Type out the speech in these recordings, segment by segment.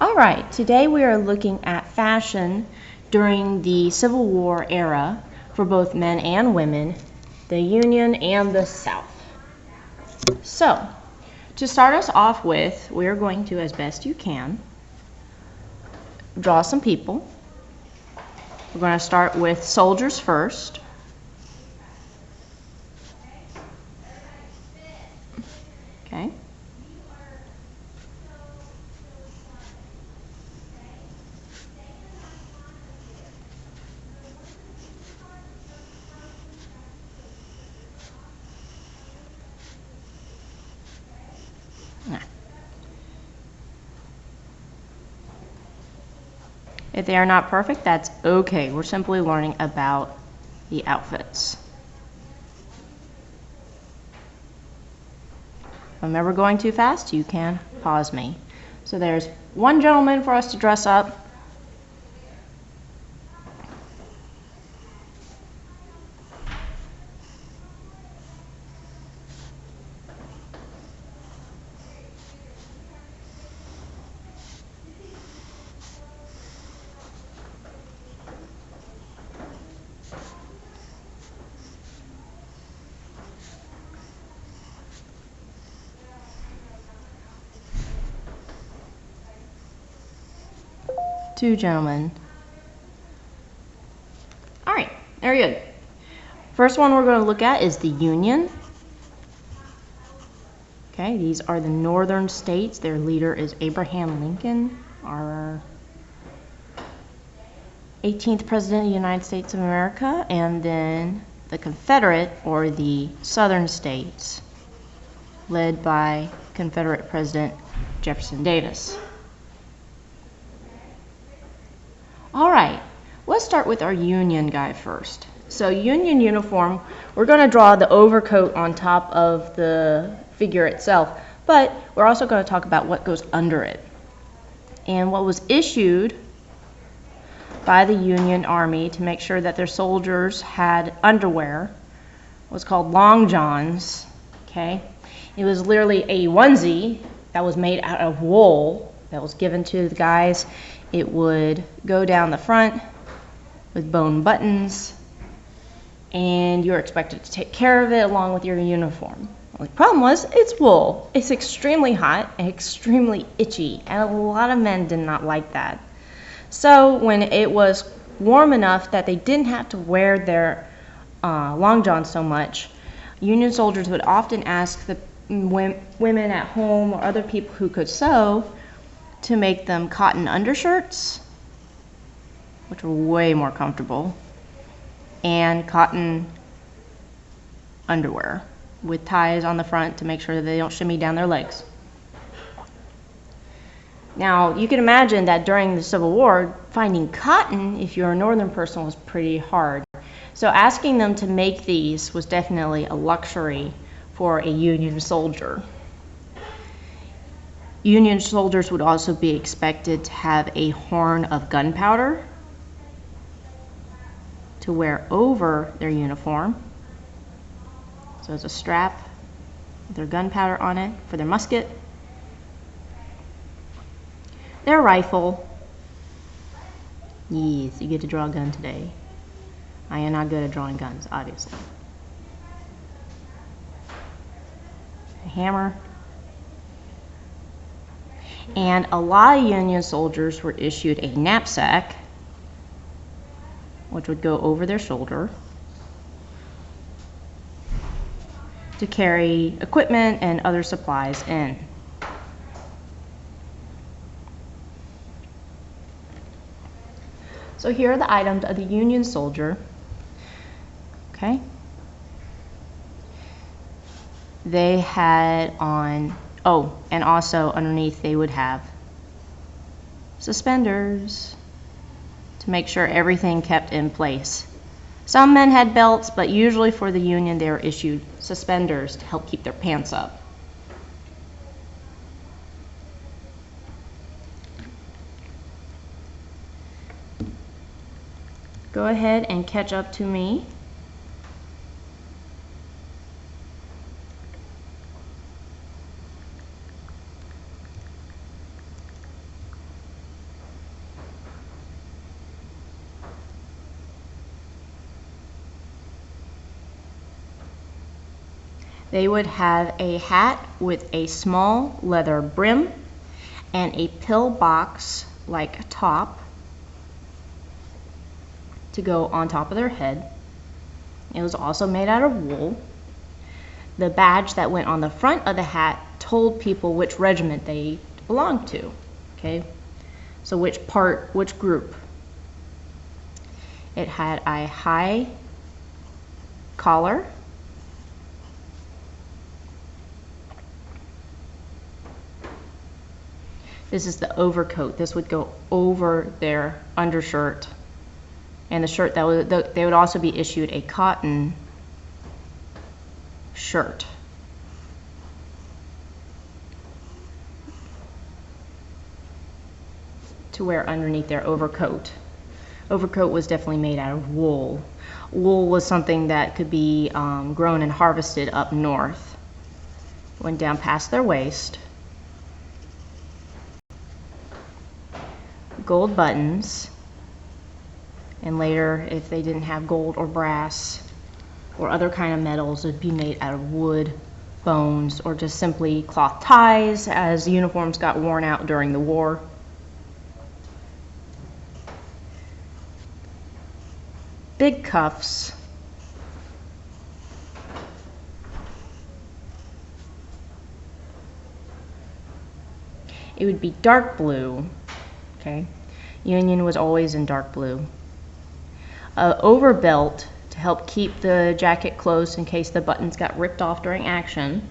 All right, today we are looking at fashion during the Civil War era for both men and women, the Union and the South. So, to start us off with, we're going to, as best you can, draw some people. We're going to start with soldiers first. Okay. If they are not perfect, that's okay. We're simply learning about the outfits. If I'm ever going too fast, you can pause me. So there's one gentleman for us to dress up. Two gentlemen. All right, very good. First one we're going to look at is the Union. Okay, these are the northern states. Their leader is Abraham Lincoln, our 18th President of the United States of America, and then the Confederate, or the southern states, led by Confederate President Jefferson Davis. All right, let's start with our Union guy first. So Union uniform, we're going to draw the overcoat on top of the figure itself, but we're also going to talk about what goes under it. And what was issued by the Union Army to make sure that their soldiers had underwear was called long johns. Okay, it was literally a onesie that was made out of wool that was given to the guys. It would go down the front with bone buttons, and you're expected to take care of it along with your uniform. The problem was, it's wool. It's extremely hot and extremely itchy, and a lot of men did not like that. So when it was warm enough that they didn't have to wear their long johns so much, Union soldiers would often ask the women at home or other people who could sew to make them cotton undershirts, which were way more comfortable, and cotton underwear with ties on the front to make sure that they don't shimmy down their legs. Now, you can imagine that during the Civil War, finding cotton, if you're a northern person, was pretty hard. So asking them to make these was definitely a luxury for a Union soldier. Union soldiers would also be expected to have a horn of gunpowder to wear over their uniform. So it's a strap with their gunpowder on it for their musket. Their rifle. Yes, you get to draw a gun today. I am not good at drawing guns, obviously. A hammer. And a lot of Union soldiers were issued a knapsack, which would go over their shoulder, to carry equipment and other supplies in. So here are the items of the Union soldier. Okay. They had on, oh, and also underneath they would have suspenders to make sure everything kept in place. Some men had belts, but usually for the Union they were issued suspenders to help keep their pants up. Go ahead and catch up to me. They would have a hat with a small leather brim and a pillbox-like top to go on top of their head. It was also made out of wool. The badge that went on the front of the hat told people which regiment they belonged to. Okay, so which group. It had a high collar, this is the overcoat. This would go over their undershirt, and the shirt they would also be issued a cotton shirt. To wear underneath their overcoat. Overcoat was definitely made out of wool. Wool was something that could be grown and harvested up north. Went down past their waist. Gold buttons. And later, if they didn't have gold or brass or other kind of metals, it'd be made out of wood, bones, or just simply cloth ties as uniforms got worn out during the war. Big cuffs. It would be dark blue. Okay, Union was always in dark blue. Overbelt to help keep the jacket close in case the buttons got ripped off during action.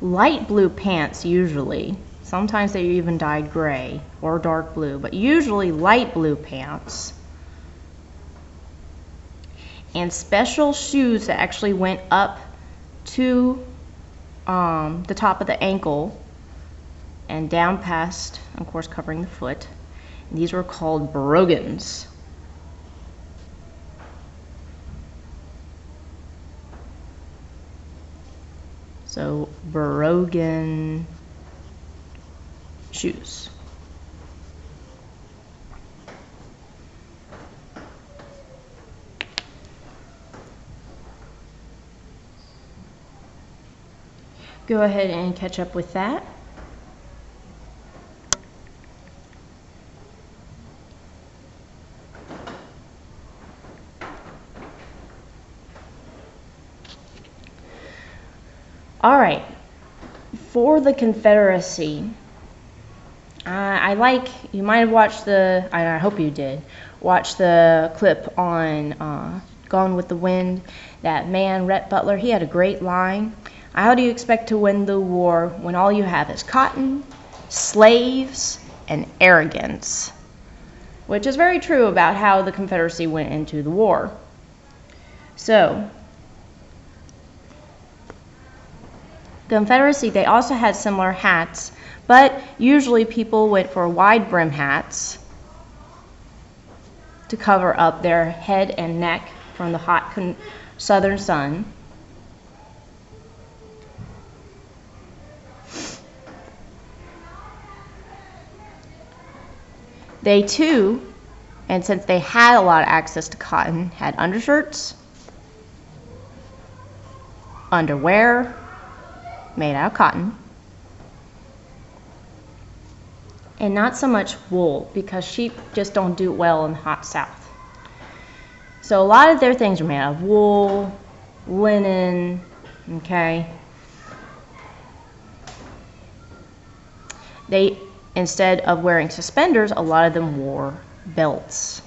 Light blue pants usually. Sometimes they even dyed gray or dark blue, but usually light blue pants. And special shoes that actually went up to the top of the ankle and down past, of course, covering the foot. And these were called brogans. So, brogan shoes. Go ahead and catch up with that. All right, for the Confederacy, you might have watched I hope you did, watch the clip on Gone with the Wind. That man, Rhett Butler, he had a great line. How do you expect to win the war when all you have is cotton, slaves, and arrogance? Which is very true about how the Confederacy went into the war. So, Confederacy, they also had similar hats, but usually people went for wide brim hats to cover up their head and neck from the hot southern sun. They too, and since they had a lot of access to cotton, had undershirts, underwear made out of cotton, and not so much wool because sheep just don't do well in the hot south. So a lot of their things are made out of wool, linen, okay? They, instead of wearing suspenders, a lot of them wore belts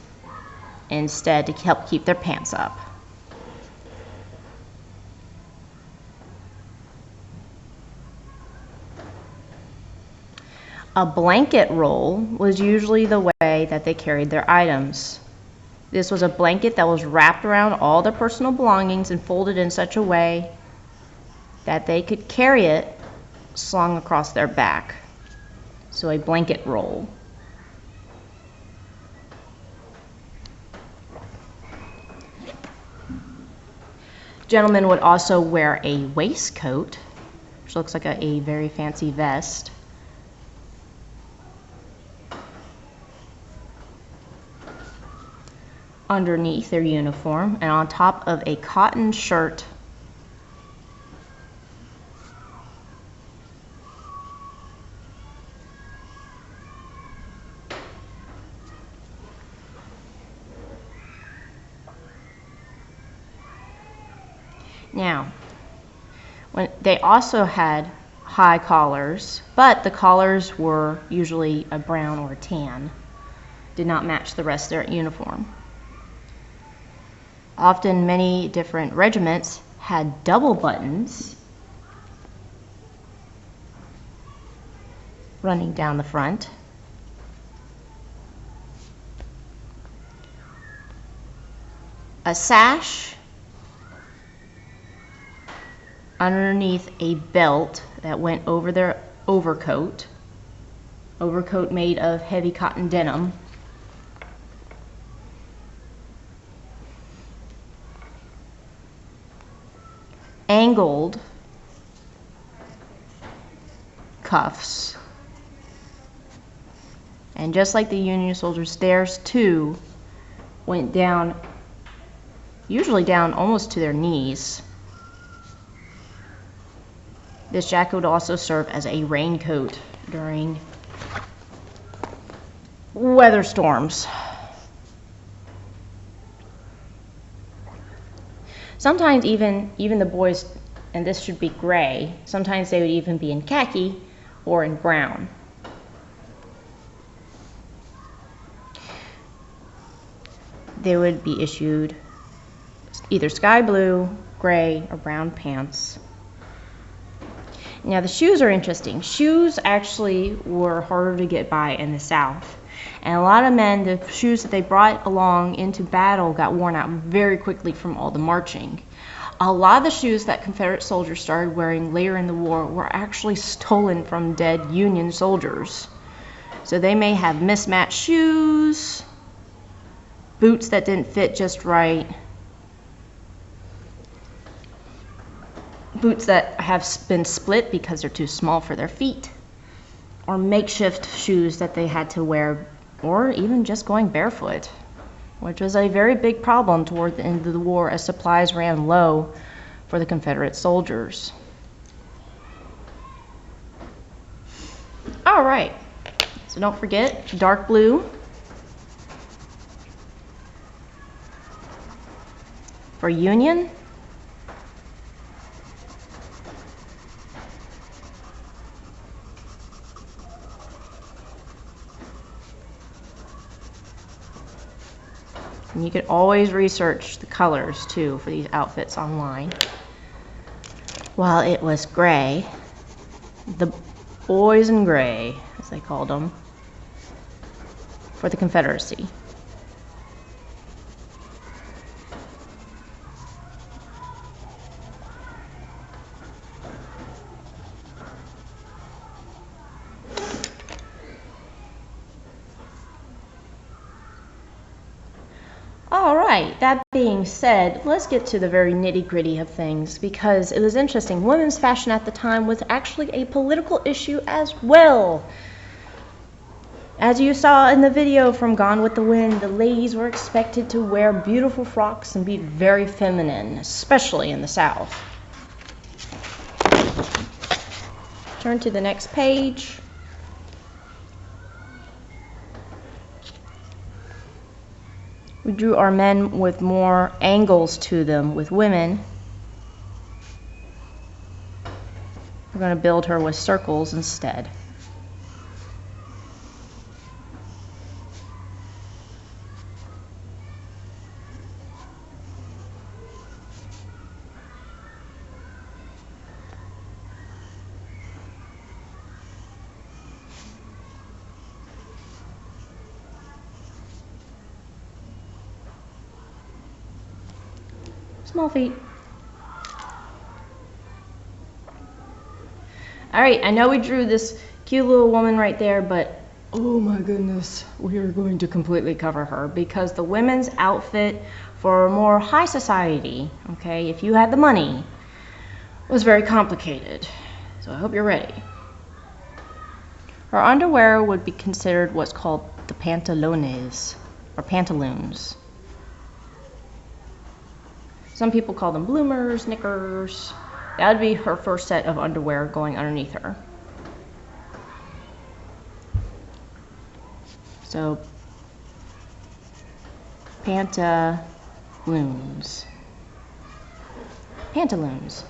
instead to help keep their pants up. A blanket roll was usually the way that they carried their items. This was a blanket that was wrapped around all their personal belongings and folded in such a way that they could carry it slung across their back. So a blanket roll. Gentlemen would also wear a waistcoat, which looks like a very fancy vest. underneath their uniform and on top of a cotton shirt. Now, they also had high collars, but the collars were usually a brown or a tan. Did not match the rest of their uniform. Often many different regiments had double buttons running down the front. A sash underneath a belt that went over their overcoat made of heavy cotton denim. Angled cuffs. And just like the Union soldiers, theirs too went down, usually down almost to their knees. This jacket would also serve as a raincoat during weather storms. Sometimes even the boys, and this should be gray, sometimes they would even be in khaki or in brown. They would be issued either sky blue, gray, or brown pants. Now the shoes are interesting. Shoes actually were harder to get by in the South. And a lot of men, the shoes that they brought along into battle got worn out very quickly from all the marching. A lot of the shoes that Confederate soldiers started wearing later in the war were actually stolen from dead Union soldiers. So they may have mismatched shoes, boots that didn't fit just right, boots that have been split because they're too small for their feet, or makeshift shoes that they had to wear, or even just going barefoot, which was a very big problem toward the end of the war as supplies ran low for the Confederate soldiers. All right, so don't forget dark blue for Union. And you can always research the colors too for these outfits online. While it was gray, the boys in gray, as they called them, for the Confederacy. All right, that being said, let's get to the very nitty-gritty of things, because it was interesting. Women's fashion at the time was actually a political issue as well. As you saw in the video from Gone with the Wind, the ladies were expected to wear beautiful frocks and be very feminine, especially in the South. Turn to the next page. We drew our men with more angles to them. With women, we're going to build her with circles instead. Small feet. All right, I know we drew this cute little woman right there, but oh my goodness, we are going to completely cover her, because the women's outfit for more high society, okay, if you had the money, was very complicated. So I hope you're ready. Her underwear would be considered what's called the pantalones, or pantaloons. Some people call them bloomers, knickers. That would be her first set of underwear going underneath her. So, pantaloons. Pantaloons.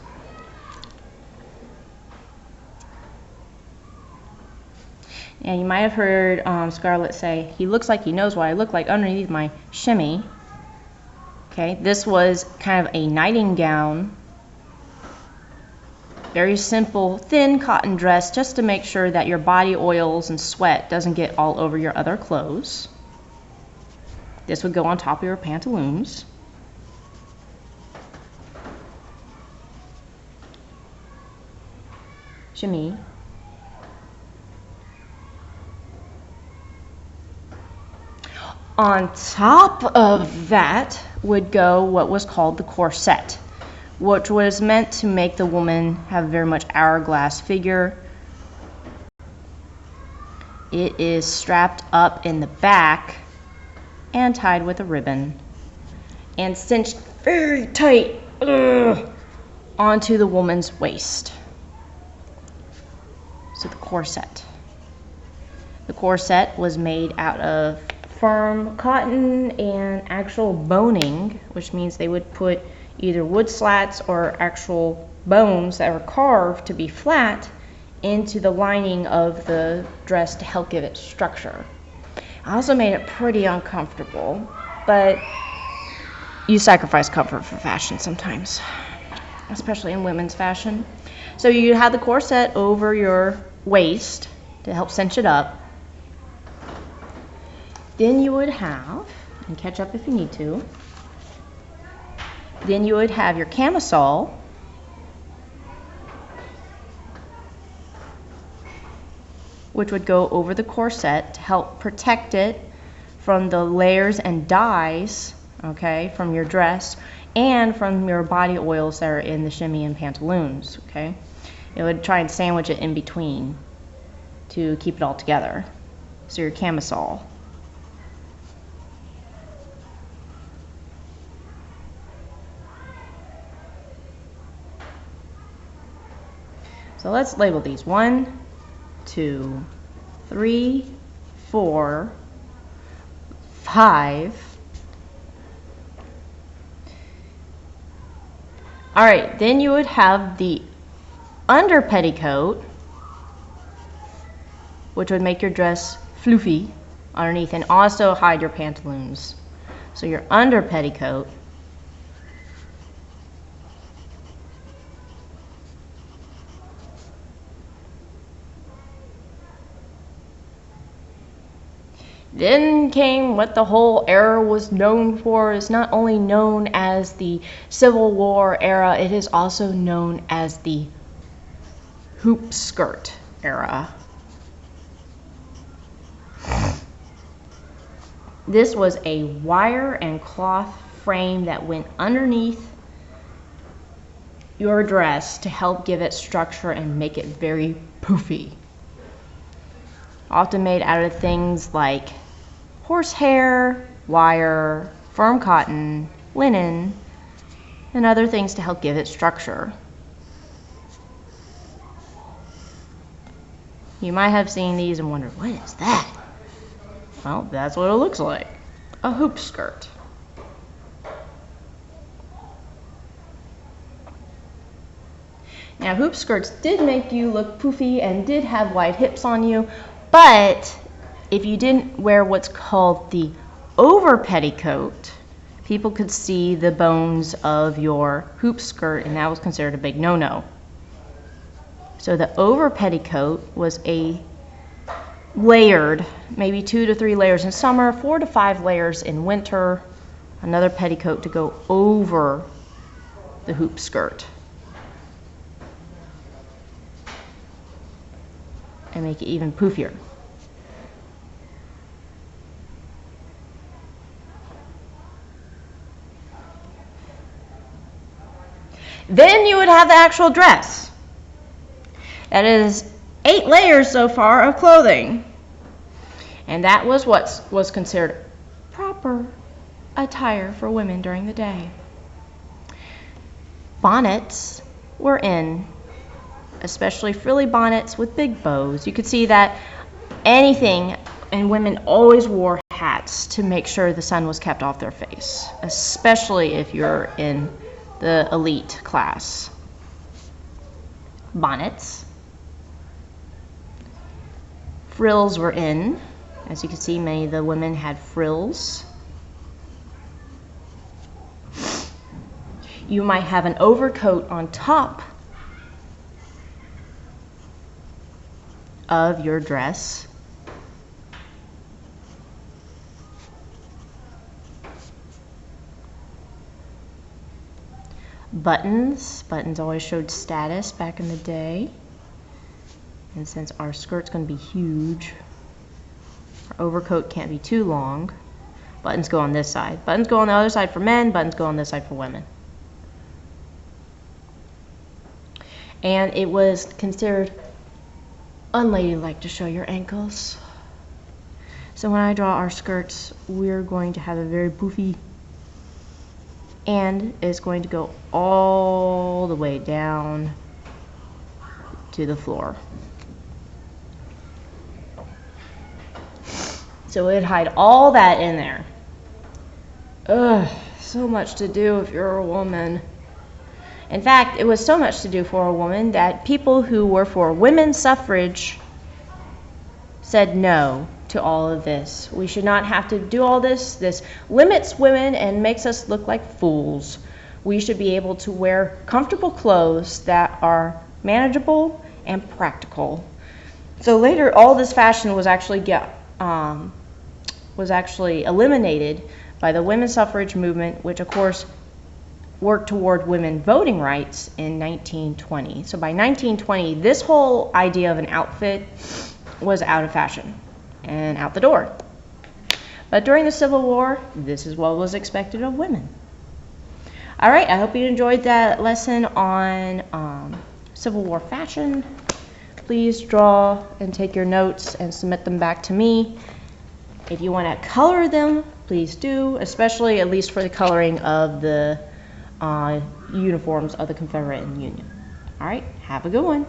And you might have heard Scarlett say, "He looks like he knows what I look like underneath my shimmy." Okay, this was kind of a nighting gown. Very simple, thin cotton dress, just to make sure that your body oils and sweat doesn't get all over your other clothes. This would go on top of your pantaloons. Shimmy. On top of that would go what was called the corset, which was meant to make the woman have a very much hourglass figure. It is strapped up in the back and tied with a ribbon and cinched very tight onto the woman's waist. So the corset. The corset was made out of firm cotton and actual boning, which means they would put either wood slats or actual bones that were carved to be flat into the lining of the dress to help give it structure. I also made it pretty uncomfortable, but you sacrifice comfort for fashion sometimes, especially in women's fashion. So you have the corset over your waist to help cinch it up. Then you would have, and catch up if you need to, then you would have your camisole, which would go over the corset to help protect it from the layers and dyes, okay, from your dress and from your body oils that are in the shimmy and pantaloons, okay. It would try and sandwich it in between to keep it all together. So your camisole. So let's label these. 1, 2, 3, 4, 5. All right, then you would have the under petticoat, which would make your dress floofy underneath and also hide your pantaloons. So your under petticoat. Then came what the whole era was known for. It's not only known as the Civil War era, it is also known as the hoop skirt era. This was a wire and cloth frame that went underneath your dress to help give it structure and make it very poofy. Often made out of things like horsehair, wire, firm cotton, linen, and other things to help give it structure. You might have seen these and wondered, what is that? Well, that's what it looks like. A hoop skirt. Now, hoop skirts did make you look poofy and did have wide hips on you, but if you didn't wear what's called the over petticoat, people could see the bones of your hoop skirt, and that was considered a big no-no. So the over petticoat was a layered, maybe 2 to 3 layers in summer, 4 to 5 layers in winter, another petticoat to go over the hoop skirt and make it even poofier. Then you would have the actual dress. That is 8 layers so far of clothing. And that was what was considered proper attire for women during the day. Bonnets were in, especially frilly bonnets with big bows. You could see that anything, and women always wore hats to make sure the sun was kept off their face, especially if you're in the elite class. Bonnets. Frills were in. As you can see, many of the women had frills. You might have an overcoat on top of your dress. Buttons. Buttons always showed status back in the day. And since our skirt's going to be huge, our overcoat can't be too long. Buttons go on this side. Buttons go on the other side for men. Buttons go on this side for women. And it was considered unladylike to show your ankles. So when I draw our skirts, we're going to have a very poofy, and it's going to go all the way down to the floor. So it'd hide all that in there. Ugh, so much to do if you're a woman. In fact, it was so much to do for a woman that people who were for women's suffrage said no to all of this. We should not have to do all this. This limits women and makes us look like fools. We should be able to wear comfortable clothes that are manageable and practical. So later, all this fashion was actually eliminated by the women's suffrage movement, which of course worked toward women voting rights in 1920. So by 1920, this whole idea of an outfit was out of fashion and out the door. But during the Civil War, this is what was expected of women. All right, I hope you enjoyed that lesson on Civil War fashion. Please draw and take your notes and submit them back to me. If you want to color them, please do, especially at least for the coloring of the uniforms of the Confederate and Union. All right, have a good one.